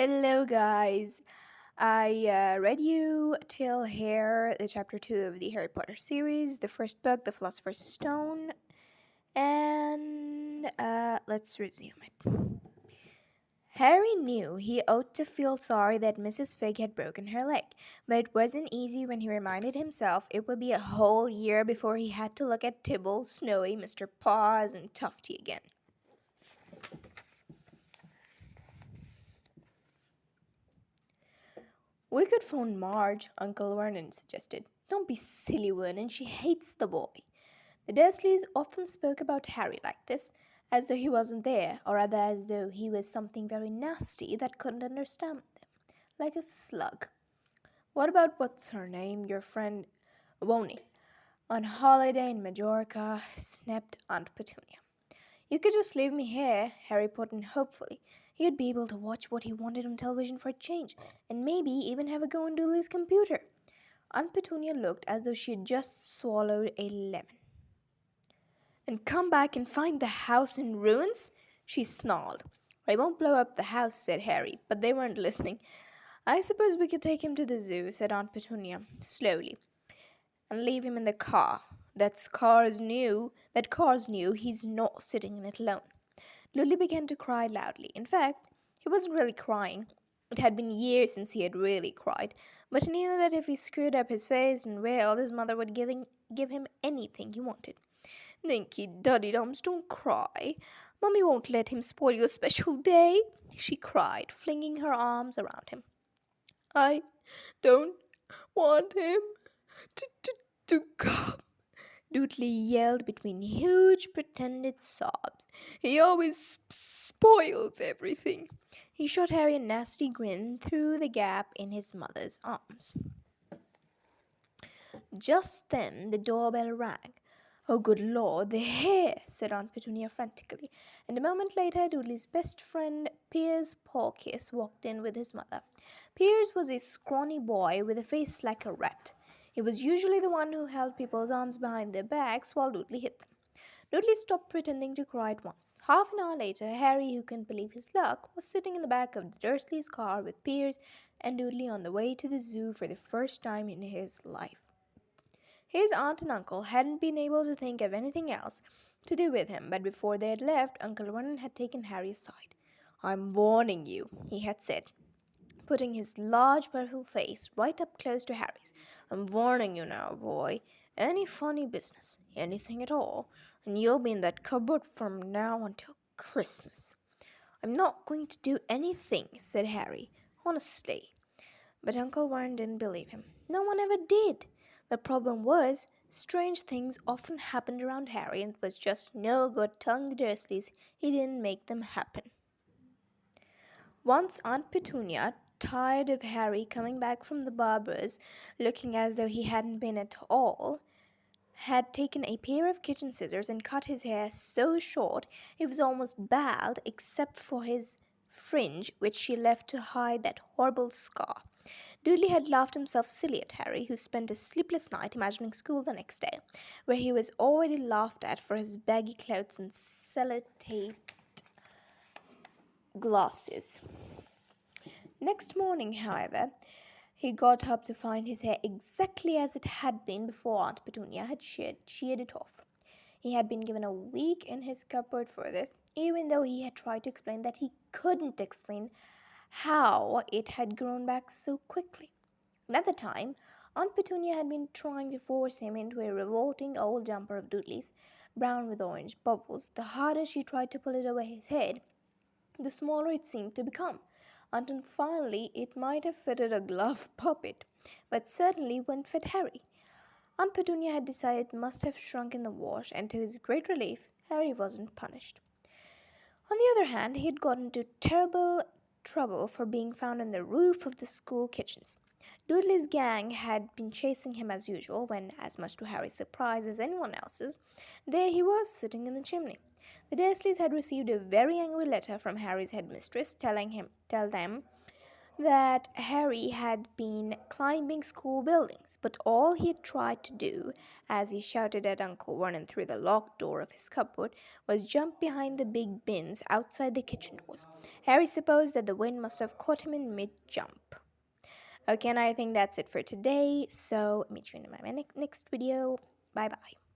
Hello, guys. I read you till here the chapter 2 of the Harry Potter series, the first book, The Philosopher's Stone, and let's resume it. Harry knew he ought to feel sorry that Mrs. Fig had broken her leg, but it wasn't easy when he reminded himself it would be a whole year before he had to look at Tibble, Snowy, Mr. Paws, and Tufty again. We could phone Marge, Uncle Vernon suggested. Don't be silly, Vernon. She hates the boy. The Dursleys often spoke about Harry like this, as though he wasn't there, or rather as though he was something very nasty that couldn't understand them, like a slug. What about what's her name, your friend Woney? On holiday in Majorca, snapped Aunt Petunia. You could just leave me here, Harry put in hopefully. He'd be able to watch what he wanted on television for a change, and maybe even have a go on Dooley's computer. Aunt Petunia looked as though she had just swallowed a lemon. And come back and find the house in ruins? She snarled. I won't blow up the house, said Harry, but they weren't listening. I suppose we could take him to the zoo, said Aunt Petunia, slowly, and leave him in the car. That car's new, he's not sitting in it alone. Lily began to cry loudly. In fact, he wasn't really crying. It had been years since he had really cried, but he knew that if he screwed up his face and wailed, his mother would give him anything he wanted. Dinky Duddy Dums, don't cry. Mummy won't let him spoil your special day, she cried, flinging her arms around him. I don't want him to come, Dudley yelled between huge pretended sobs. He always spoils everything. He shot Harry a nasty grin through the gap in his mother's arms. Just then the doorbell rang. Oh, good Lord, they're here, said Aunt Petunia frantically, and a moment later Dudley's best friend Piers Polkiss walked in with his mother. Piers was a scrawny boy with a face like a rat. He was usually the one who held people's arms behind their backs while Dudley hit them. Dudley stopped pretending to cry at once. Half an hour later, Harry, who couldn't believe his luck, was sitting in the back of the Dursleys' car with Piers and Dudley on the way to the zoo for the first time in his life. His aunt and uncle hadn't been able to think of anything else to do with him, but before they had left, Uncle Vernon had taken Harry aside. I'm warning you, he had said, putting his large purple face right up close to Harry's. I'm warning you now, boy. Any funny business, anything at all, and you'll be in that cupboard from now until Christmas. I'm not going to do anything, said Harry, honestly. But Uncle Warren didn't believe him. No one ever did. The problem was, strange things often happened around Harry, and it was just no good telling the Dursleys he didn't make them happen. Once Aunt Petunia, tired of Harry coming back from the barber's looking as though he hadn't been at all, had taken a pair of kitchen scissors and cut his hair so short it was almost bald except for his fringe, which she left to hide that horrible scar. Dudley had laughed himself silly at Harry, who spent a sleepless night imagining school the next day, where he was already laughed at for his baggy clothes and sellotape glasses. Next morning, however, he got up to find his hair exactly as it had been before Aunt Petunia had sheared it off. He had been given a week in his cupboard for this, even though he had tried to explain that he couldn't explain how it had grown back so quickly. Another time, Aunt Petunia had been trying to force him into a revolting old jumper of Dudley's, brown with orange bubbles. The harder she tried to pull it over his head, the smaller it seemed to become, until finally it might have fitted a glove puppet, but certainly wouldn't fit Harry. Aunt Petunia had decided it must have shrunk in the wash, and to his great relief, Harry wasn't punished. On the other hand, he had got into terrible trouble for being found on the roof of the school kitchens. Dudley's gang had been chasing him as usual when, as much to Harry's surprise as anyone else's, there he was sitting in the chimney. The Dursleys had received a very angry letter from Harry's headmistress tell them that Harry had been climbing school buildings, but all he had tried to do, as he shouted at Uncle Vernon through the locked door of his cupboard, was jump behind the big bins outside the kitchen doors. Harry supposed that the wind must have caught him in mid jump. Okay, and I think that's it for today. So, meet you in my next video. Bye bye.